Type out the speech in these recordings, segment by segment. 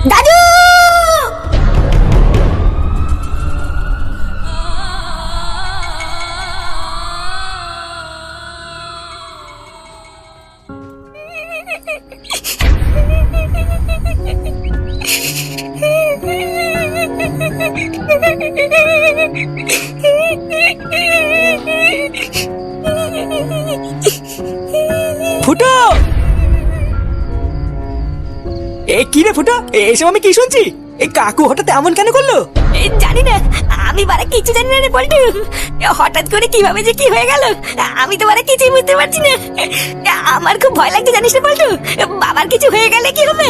দাদু! ফুটো, এ কি রে ফুটো, এসব আমি কি শুনছি? এই কাকু হঠাৎ এমন কেন করলো? জানি না, আমি বারে কিছু জানি না রে পল্টু। হঠাৎ করে কিভাবে যে কি হয়ে গেল আমি তো বারে কিছুই বুঝতে পারছি না। আমার খুব ভয় লাগছে জানিস না পল্টু, বাবার কিছু হয়ে গেলে কি হবে?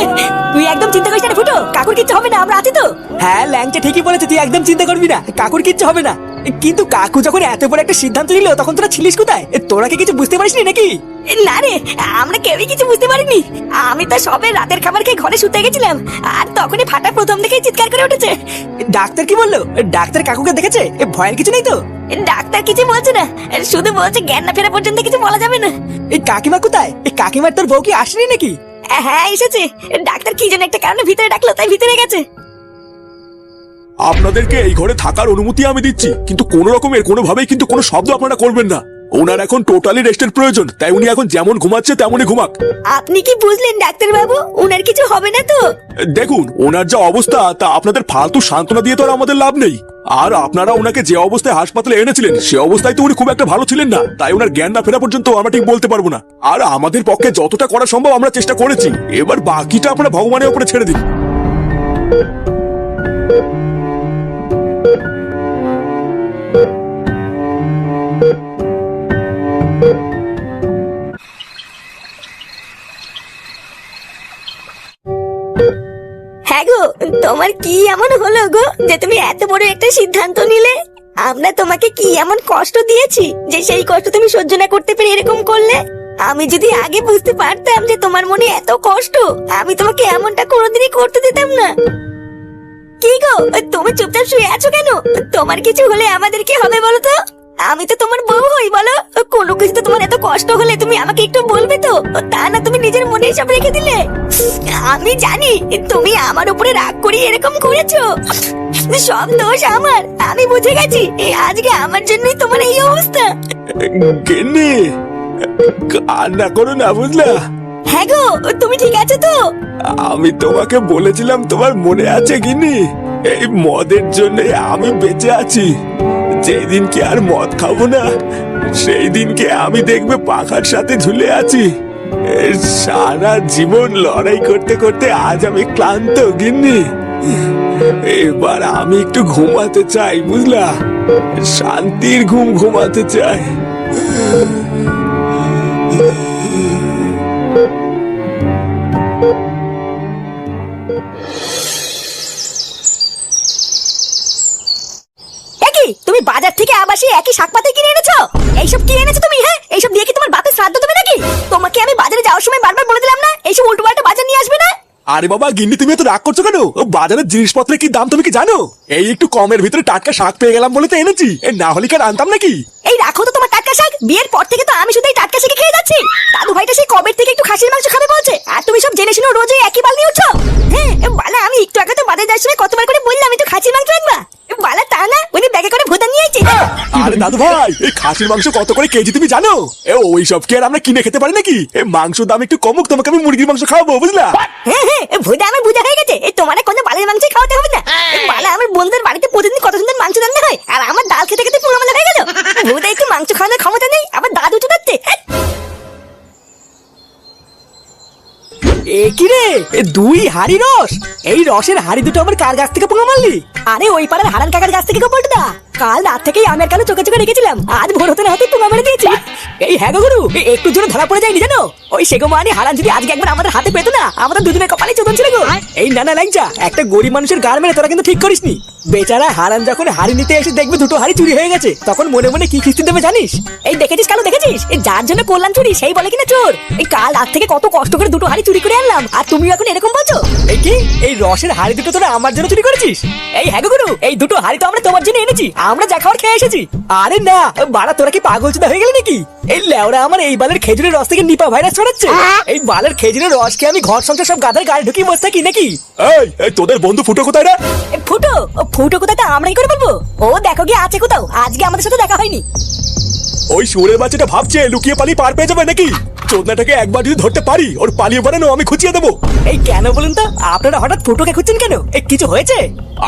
তুই একদম চিন্তা করিস না ফুটো, কাকুর কিছু হবে না, আমরা আছি তো। হ্যাঁ ল্যাংচা ঠিকই বলেছে, তুই একদম চিন্তা করবি না, কাকুর কিচ্ছু হবে না। কিন্তু কাকু যখন এত বড় একটা সিদ্ধান্ত নিল তখন তোরা ছিলিস কোথায়? তোরা কি কিছু বুঝতে পারিসনি নাকি? না রে, আমরা কেউই কিছু বুঝতে পারিনি। আমি তো সবে রাতের খাবার খেয়ে ঘরে শুতে গেছিলাম, আর তখনই ফাটা প্রথম থেকেই চিৎকার করে উঠেছে। ডাক্তার কি বললো? ডাক্তার কাকুকে দেখেছে? ভয়ের কিছু নেই তো? ডাক্তার কিছু বলছে না, শুধু বলছে জ্ঞান না ফেরা পর্যন্ত কিছু বলা যাবে না। এই কাকিমা কোথায়? এই কাকিমার তোর বউ কি আসেনি নাকি? হ্যাঁ এসেছে, ডাক্তার কি যেন একটা কারণে ভিতরে ডাকলো, তাই ভিতরে গেছে। আপনাদেরকে এই ঘরে থাকার অনুমতি আমি দিচ্ছি, কিন্তু কোন রকমের কোনোভাবেই কিন্তু কোনো শব্দ আপনারা করবেন না। ওনার এখন টোটালি রেস্টের প্রয়োজন, তাই উনি এখন যেমন ঘুমাচ্ছে তেমনই ঘুমাক। আপনি কি বুঝলেন ডাক্তার বাবু, ওনার কিছু হবে না তো? দেখুন, ওনার যা অবস্থা তা আপনাদের ফালতু সান্ত্বনা দিয়ে তো আর আমাদের লাভ নেই। আর আপনারা ওনাকে যে অবস্থায় হাসপাতালে এনেছিলেন সে অবস্থায় তো উনি খুব একটা ভালো ছিলেন না, তাই ওনার জ্ঞান না ফেরা পর্যন্ত আমরা ঠিক বলতে পারবো না। আর আমাদের পক্ষে যতটা করা সম্ভব আমরা চেষ্টা করেছি, এবার বাকিটা আপনারা ভগবানের উপরে ছেড়ে দিন। হ্যাঁ গো, তোমার কি এমন হলো গো যে তুমি এত বড় একটা সিদ্ধান্ত নিলে? আমরা তোমাকে কি এমন কষ্ট দিয়েছি যে সেই কষ্ট তুমি সহ্য না করতে পেরে এরকম করলে? আমি যদি আগে বুঝতে পারতাম যে তোমার মনে এত কষ্ট, আমি তোমাকে এমনটা কোনোদিনই করতে দিতাম না। কি গো, তুমি চুপচাপ শুয়ে আছো কেন? তোমার কিছু হলে আমাদের কি হবে বলো তো? আমি তো তোমার বউ হই, বলো কোনো কিছুতে তোমার এত কষ্ট হলে তুমি আমাকে একটু বলবে তো, তা না তুমি নিজের মনে সব রেখে দিলে। আমি জানি তুমি আমার উপরে রাগ করি এরকম করেছো, সব দোষ আমার, আমি বুঝে গেছি। আজকে আমার জন্যই তোমার এই অবস্থা। গিন্নি, কান্না করো না, বুঝলা? হ্যাঁ গো, তুমি ঠিক আছো তো? আমি তোমাকে বলেছিলাম, তোমার মনে আছে গিন্নি? এই মদের জন্য আমি বেঁচে আছি। যেই দিনকে আর মদ খাবো না সেই দিনকে আমি দেখবে পাখার সাথে ঝুলে আছি। সারা জীবন লড়াই করতে করতে আজ আমি ক্লান্ত গিন্নি। এবার আমি একটু ঘুমাতে চাই, বুঝলা? শান্তির ঘুম ঘুমাতে চাই। তুমি বাজার থেকে আবার সেই একই শাকপাতা কিনে এনেছো? এইসব কি এনেছো তুমি? হ্যাঁ, এইসব দিয়ে কি তোমার বাপের শ্রাদ্ধ দেবে নাকি? তোমাকে আমি বাজারে যাওয়ার সময় বারবার বলে দিলাম না এইসব উল্টোপাল্টা বাজার নিয়ে আসবে না? আরে বাবা গিন্নি, তুমি এত রাগ করছো কেন? বাজারের জিনিসপত্রের কি দাম তুমি কি জানো? এই একটু কমের ভিতরে টাটকা শাক পেয়ে গেলাম বলে তো এনেছি, না হলে কি আর আনতাম নাকি? এই রাখো তো তোমার টাটকা শাক, বিয়ের পর থেকে তো আমি শুধু এই টাটকা শাকই খেয়ে যাচ্ছি। দাদু ভাইটা সেই কবের থেকে একটু খাসির মাংস খাবে বলছে, আর তুমি সব জেনে শুনে রোজ একই বাল নিয়ে উঠছো। হ্যাঁ বালা, আমি একটু আগে তো বাজারে যাওয়ার সময় কতবার করে বললাম একটু খাসির মাংস রাখবা, বালা তা না উনি ব্যাগে করে ভোতা নিয়ে আইছে। আরে দাদু ভাই, এই খাসির মাংস কত করে কেজি তুমি জানো? ওই সব কি আর আমরা কিনে খেতে পারি নাকি? এই মাংস দাম একটু কমুক, তোমাকে আমি মুরগির মাংস খাওয়াবো, বুঝলা? হ্যাঁ হ্যাঁ, ভোদা আমার বুঝা হয়ে গেছে, তোমার কোনো বালের মাংস খাওয়াতে হবে না। বালা, আমার বন্ধুদের বাড়িতে প্রতিদিন কত সুন্দর মাংস রান্না হয়, আর আমার ডাল খেতে খেতে পুরো মালা হয়ে গেল। ভোদা একটু মাংস খাওয়ানোর ক্ষমতা নেই, আবার দাদু চুদাচ্ছে। এ কি রে, দুই হাড়ি রস? এই রসের হাড়ি দুটো আমার কার গাছ থেকে পুঙ্গা মারলি? আরে ওই পাড়ার হারান কাকার কাছ থেকে গোপলটা দা, কাল রাত থেকেই আমি আর কালো চোখে চোখে রেখেছিলাম, আজ ভোর হতে না হতে পুঙ্গা মেরে দিয়েছি। এই হ্যাঁ গো গুরু, একটু জোরে ধরা পড়ে যায়নি জানো? ওই সেগো মানি হারান যদি আজকে একবার আমাদের হাতে পেতো না, আমাদের দুজনের কপালে চোদন ছিল গো। এই নানা ল্যাংচা, একটা গরিব মানুষের গার মেরে তোরা কিন্তু ঠিক করিসনি। বেচারা হারান যখন হাড়ি নিতে এসে দেখবে দুটো হাড়ি চুরি হয়ে গেছে, তখন মনে মনে কি খিস্তি দেবে জানিস? এই দেখেছিস কালো, দেখেছিস? এই যার জন্য করলাম চুরি সেই বলে কিনা চোর। এই কাল রাত থেকে কত কষ্ট করে দুটো হাড়ি চুরি করে আনলাম, আর তুমি এখন এরকম বলছো? এই কি, এই রসের হাড়ি দুটো তোরা আমার জন্য চুরি করেছিস? এই হ্যাঁ গো গুরু, এই দুটো হাড়ি তো আমরা তোমার জন্য এনেছি, আমরা যা খাবার খেয়ে এসেছি। আরে না বাড়া, তোরা কি পাগল চোদা হয়ে গেলি নাকি? এই লেওরা আমার এই বালের খেজুরের রস থেকে নিপা ভাইরাস ছড়াচ্ছে। এই বালের খেজুরের রস খেয়ে আমি ঘর সংসার সব গাধার গায়ে ঢুকিয়ে বসে থাকি নাকি? এই তোদের বন্ধু ফুটো কোথায় রে? ফুটো ফুটো কোথায় তা আমরা কি করে বলবো? ও দেখো গিয়ে আছে কোথাও, আজকে আমাদের সাথে দেখা হয়নি। ওই শুয়োরের বাচ্চাটা ভাবছে লুকিয়ে পালিয়ে পার পেয়ে যাবে নাকি? চোদনাটাকে একবার যদি ধরতে পারি ওর পালিয়ে বেড়ানো আমি খুঁচিয়ে দেবো। এই কেন বলুন তো, আপনারা হঠাৎ ফুটোকে খুঁজছেন কেন? এই কিছু হয়েছে?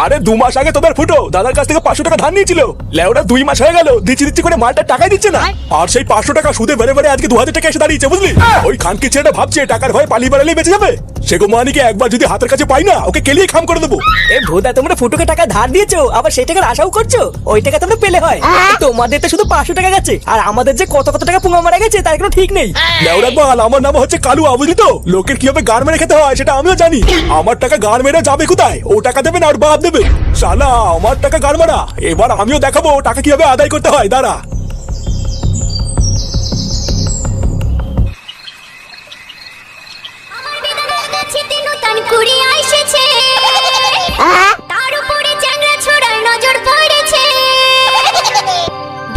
আরে 2 মাস আগে তোদের ফুটো দাদার কাছ থেকে 500 টাকা ধার নিয়েছিল। লেওরা 2 মাস হয়ে গেল দিচ্ছি করে মালটা টাকাই দিচ্ছে না। আর সেই 500 টাকা সুদে বেড়ে বেড়ে আজকে 2000 টাকা এসে দাঁড়িয়েছে, বুঝলি? ওই খানকি ছেলেটা ভাবছে টাকার ভয়ে পালিয়ে বেড়ালেই বেঁচে যাবে। সেগো মানিকে একবার যদি হাতের কাছে পাই না ওকে কেলিয়ে খাম করে দেবো। এ ভোদা, তোমরা ফুটোকে টাকা ধার দিয়েছো, আবার সেই টাকার আশাও করছো ওই টাকা তোমরা পেলে হয়? তোমাদের তো শুধু 500 টাকা গেছে, আর আমাদের যে কত কত টাকা পুঙ্গা মারা গেছে তার কোনো ঠিক নেই। লেওরা বল, আমার নাম হচ্ছে কালু, বুঝলি তো? লোকের কিভাবে গান মেরে খেতে হয় সেটা আমিও জানি। আমার টাকা গান মেরে যাবে কোথায়? ও টাকা দেবে না ওর বাপ দেবে। শালা আমার টাকা গান মারা, এবার আমিও দেখাবো টাকা কিভাবে আদায় করতে হয়, দাঁড়া।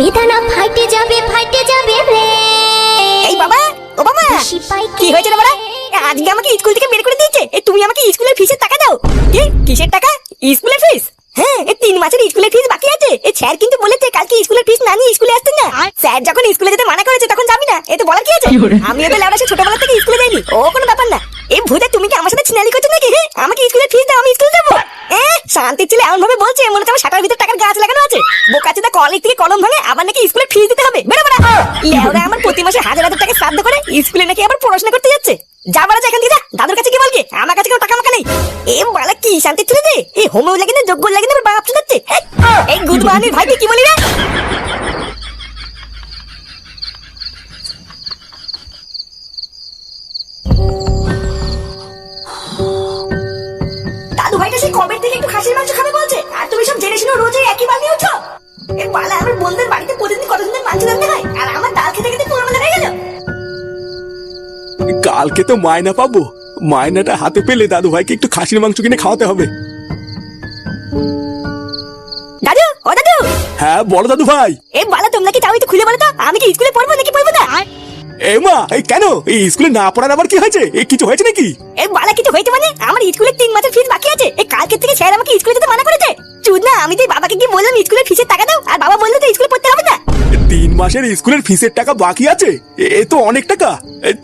বেদানা ফাইটে যাবে রে। এই বাবা, ও বাবা, কি হয়েছে রে বাবা? আজকে আমাকে স্কুল থেকে বের করে দিয়েছে। তুমি আমাকে স্কুলের ফিসের টাকা দাও। কি কিসের টাকা? স্কুলের ফিস? হ্যাঁ, 3 মাসের স্কুলের ফিস বাকি আছে। স্যার কিন্তু বলেছে কালকে স্কুলের ফিস না নিয়ে স্কুলে আসতেন না। স্যার যখন স্কুলে যেতে মানা করেছে তখন যাবি না, এতে বলার কি আছে? আমিও তো লেওড়া ছোটবেলা থেকে স্কুলে যাইনি, ও কোনো ব্যাপার না। এই ভূতে তুমি কি আমার সাথে ছিনালি করছো নাকি? হ্যাঁ, আমাকে স্কুলের ফিস দাও, আমি স্কুলে যাবো। শান্তির ছেলে এমন ভাবে বলছে মনে হচ্ছে আমার শাটার ভিতর টাকার গাছ লাগানো আছে। বোকাচোদা কলেজ থেকে কলম ভাঙে আবার নাকি স্কুলের ফিস দিতে হবে। বেরো বেরো। লেওড়া আমার প্রতি মাসে 1000 টাকা শ্রাদ্ধ করে স্কুলে নাকি আবার পড়াশোনা করতে যাচ্ছে। যা বাড়া, এখান থেকে যা। দাদুর কাছে কি বলবি? আমার কাছে কোনো টাকা মাকা নেই। এ বালা কি শান্তির ছেলে রে? এই হোমেও লাগে না, যোগ্য লাগে না, বাপ চুদাচ্ছে। এই গুদমানির ভাই তুই কি বলি রে? দাদু ভাইটা সেই কবের থেকে একটু খাসির মাংস খাবে বলছে, আর তুমি সব জেনে শুনে রোজ একই বাল নিয়ে উঠছো। এই বালা আমার বন্ধুদের বাড়িতে প্রতিদিন কত সুন্দর মাংস রান্না হয়, আর আমার ডাল খেতে খেতে পুরো মেলা হয়ে গেল। কালকে তো মায়না পাবো, মায়নাটা হাতে পেলে দাদু ভাইকে একটু খাসির মাংস কিনে খাওয়াতে হবে। দাদু, ও দাদু। হ্যাঁ বলো দাদু ভাই। এ বালা তোমরা কি চাও একটু খুলে বলো তো, আমি কি স্কুলে পড়বো নাকি পড়বো না? এ মা, এই কেন এই স্কুলে না পড়ার আবার কি হয়েছে? এই কিছু হয়েছে নাকি? এই বালা কিছু হয়েছে মানে? আমার স্কুলের 3 মাসের ফিস বাকি আছে। এই কালকে থেকে স্যার আমাকে স্কুলে যেতে মানা করেছে। চুদনা, আমি তো বাবাকে গিয়ে বললাম স্কুলের ফিসের টাকা দাও, আর বাবা বললো তো স্কুলে পড়তে হবে না। 3 মাসের স্কুলের ফিসের টাকা বাকি আছে? এ তো অনেক টাকা।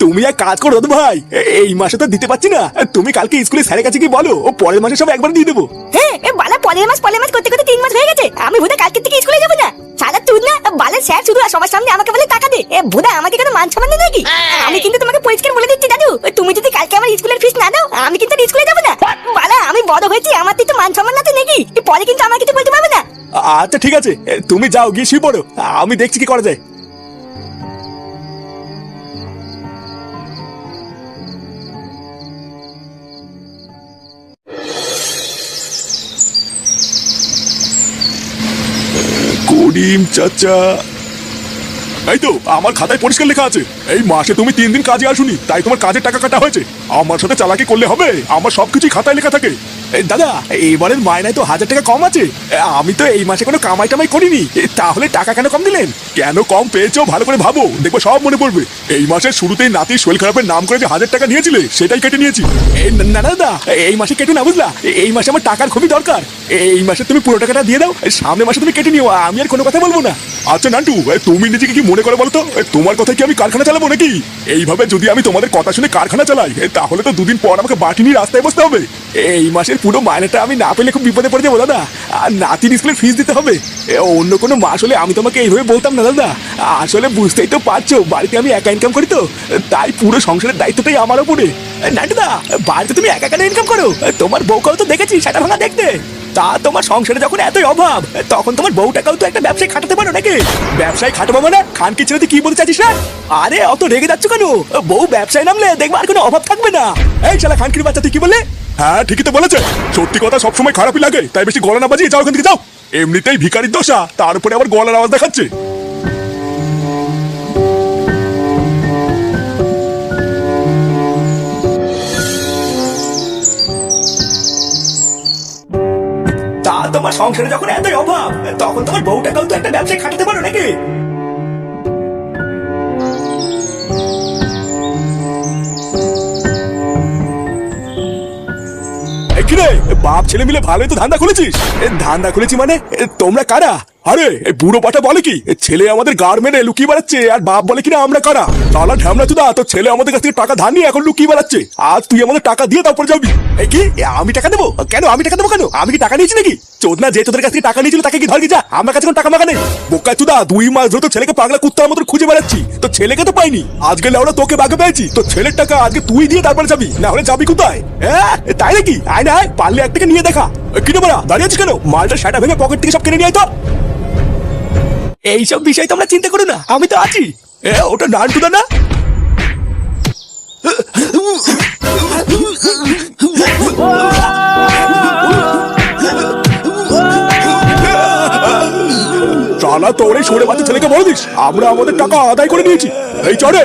তুমি এক কাজ করো দাদু ভাই, এই মাসে তো দিতে পারছি না, তুমি কালকে স্কুলে স্যারের কাছে গিয়ে বলো ও পরের মাসে সব একবার দিয়ে দেবো। হ্যাঁ, এ বালা পরের মাস করতে করতে 3 মাস হয়ে গেছে। আমি ভুদা কালকে থেকে স্কুলে যাবো না। সাদা চুদনা, বালের স্যার শুধু সবার সামনে আমাকে বলে টাকা দে। এ ভুদা আমাকে কোনো মান সম্মান নেই নাকি? আমি কিন্তু তোমাকে পরিষ্কার বলে দিচ্ছি দাদু, তুমি যদি কালকে আমার স্কুলের ফিস না দাও আমি কিন্তু স্কুলে যাবো না। বালা আমি বড় হয়েছি, আমার তো একটু মান সম্মান আছে নাকি? পরে কিন্তু আমার কিছু বলতে পারবে না। আচ্ছা ঠিক আছে, তুমি যাও গিয়ে শুয়ে পড়ো, আমি দেখছি কি করা যায়। করিম চাচা, এই তো আমার খাতায় পরিষ্কার লেখা আছে এই মাসে তুমি 3 দিন কাজে আসুনি, তাই তোমার কাজের টাকা কাটা হয়েছে। আমার সাথে চালাকি করলে হবে? আমার সবকিছুই খাতায় লেখা থাকে। দাদা, এবারের মায়নায় তো 1000 টাকা কম আছে। আমি তো এই মাসে কোনো কামাই টামাই করিনি, তাহলে টাকা কেন কম দিলেন? কেন কম পেয়েছো ভালো করে ভাবো, দেখবো সব মনে পড়বে। এই মাসের শুরুতেই নাতির শরীর খারাপের নাম করে যে 1000 টাকা নিয়েছিলে সেটাই কেটে নিয়েছি। না দাদা, এই মাসে কেটে না, বুঝলা? এই মাসে আমার টাকার খুবই দরকার। এই মাসে তুমি পুরো টাকাটা দিয়ে দাও, সামনের মাসে তুমি কেটে নিও, আমি আর কোনো কথা বলবো না। আচ্ছা নান্টু, তুমি নিজেকে কি মনে করে বলো তো? তোমার কথা কি আমি কারখানা চালাবো নাকি? এইভাবে যদি আমি তোমাদের কথা শুনে কারখানা চালাই তাহলে তো 2 দিন পর আমাকে বাটি নিয়ে রাস্তায় বসতে হবে। এই মাসের পুরো মাইনেটা আমি না পেলে খুব বিপদে পড়ে যাবো দাদা, আর নাতির স্কুলের ফিস দিতে হবে। অন্য কোনো মাস হলে আমি তোমাকে এইভাবে বলতাম না দাদা। আসলে বুঝতেই তো পারছো বাড়িতে আমি একা ইনকাম করি, তো তাই পুরো সংসারের দায়িত্বটাই আমার উপরে। নান্টুদা, বাড়িতে তুমি একা কেন ইনকাম করো? তোমার বউকেও তো দেখেছি সেটা ভাঙা দেখতে। তা তোমার সংসারে যখন এতই অভাব তখন তোমার বউটাকেও তো একটা ব্যবসায় খাটাতে পারো নাকি? ব্যবসায় খাটাবো মানে খানকি ছেলে তুই কি বলতে চাচ্ছিস না? আরে অত রেগে যাচ্ছ কেন? বউ ব্যবসায় নামলে দেখবে আর কোনো অভাব থাকবে না। এই শালা খানকির বাচ্চা, তুই কি বললে? হ্যাঁ ঠিকই তো বলেছে, সত্যি কথা সবসময় খারাপই লাগে, তাই বেশি গলা না বাজিয়ে যাও এখান থেকে, যাও। এমনিতেই ভিখারির দশা, তার উপরে আবার গলার আওয়াজ দেখাচ্ছে। তোমার সংসারে যখন এতই অভাব, তখন তোমার বউটাকেও তো একটা ব্যবসায় খাটাতে পারো নাকি? কিরে বাপ ছেলে মিলে ভালোই তো ধান্দা খুলেছিস। ধান্দা খুলেছি মানে তোমরা কারা? আরে বুড়ো পাঠা বলে কি ছেলে আমাদের গার্মেন্টে লুকিয়ে বেড়াচ্ছে, আর বাপ বলে কিনা আমরা কারা? তালা ঢ্যামলা চুদা, তোর ছেলে আমাদের কাছ থেকে টাকা ধার নিয়ে এখন লুকিয়ে বেড়াচ্ছে। আজ তুই আমাদের টাকা দিয়ে তারপর যাবি। কি আমি টাকা দেবো কেন? আমি টাকা দেবো কেন? আমি কি টাকা নিয়েছি নাকি? চোদনা যে তোদের কাছ থেকে টাকা নিয়েছিল তাকে কি ধর যা, আমার কাছে কোনো টাকা মাকা নেই। বোকা চুদা 2 মাস ধরে তো ছেলেকে পাগলা কুত্তার মতো খুঁজে বেড়াচ্ছি, তো ছেলেকে তো পাইনি। আজকে লেওড়া তোকে বাগে পেয়েছি, তো ছেলের টাকা আজকে তুই দিয়ে তারপরে যাবি, না হলে যাবি কোথায়? হ্যাঁ তাই নাকি? আয় না আয়, পারলে একটাকে নিয়ে দেখা। কিনে বলা দাঁড়িয়ে আছিস কেন? মালটা সেটা ভেঙে পকেট থেকে সব কিনে নিয়ে আয় তো। এইসব বিষয় তোমরা চিন্তা করো না, আমি তো আছি। ওটা নানটুদা না? শালা তোর এই সরে বাচ্চা ছেলেকে বলে দিস আমরা আমাদের টাকা আদায় করে নিয়েছি। এই চড়ে